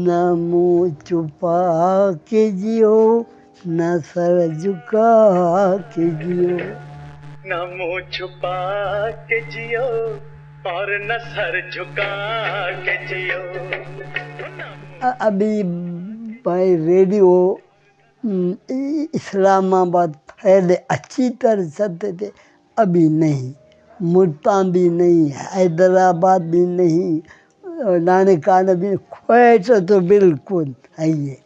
न मुँह छुपा के जियो, न सर झुका के जियो। न मुँह छुपा के जियो और न सर झुका के जियो। अभी भाई रेडियो इस्लामाबाद पहले अच्छी तरह चलते थे, अभी नहीं। मुल्तान भी नहीं, हैदराबाद भी नहीं, नाने काना भी, क्वेटा तो बिल्कुल है ये।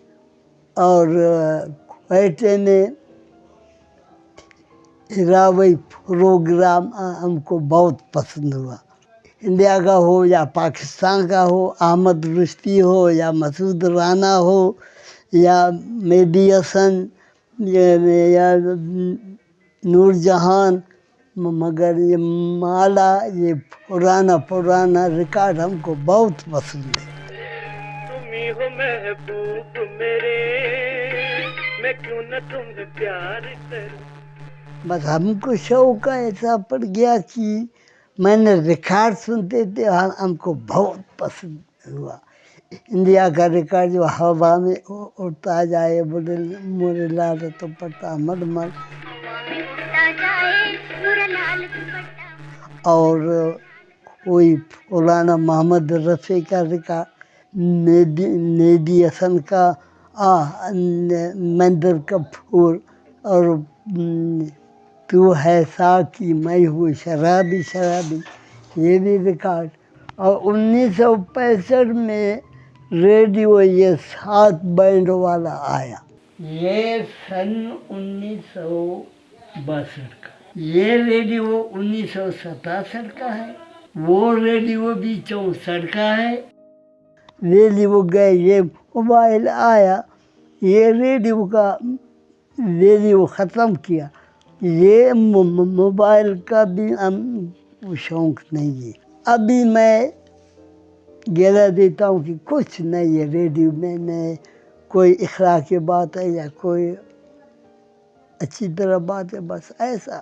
और क्वेटे में रावई प्रोग्राम हमको बहुत पसंद हुआ। इंडिया का हो या पाकिस्तान का हो, अहमद रुश्ती हो या मसूद राना हो या मेहदी हसन या नूरजहान, मगर ये माला, ये पुराना रिकॉर्ड हमको बहुत पसंद है। तुम ही हो महबूब मेरे, मैं क्यों न तुम्हें प्यार करूं। बस हमको शौक ऐसा पड़ गया कि मैंने रिकॉर्ड सुनते थे, हमको बहुत पसंद हुआ। इंडिया का रिकॉर्ड जो हवा में उड़ता जाए, बोले मोरे लाल तो पट्टा मलमल, और कोई पुराना मोहम्मद रफ़ी का रिकॉर्ड, मेहदी हसन का, महेंद्र कपूर, और तू है साकी मैं हूँ शराबी शराबी, ये भी रिकॉर्ड। और 1965 में रेडियो ये 7 बैंड वाला आया, ये सन 1962 का। ये रेडियो 1967 का है, वो रेडियो भी 64 का है। रेडियो गए, ये मोबाइल आया, ये रेडियो ख़त्म किया। ये मोबाइल का भी हम शौक़ नहीं है। अभी मैं गिरा देता हूँ कि कुछ नहीं है रेडियो में, न कोई इखलाक़ की बात है या कोई अच्छी तरह बात है, बस ऐसा।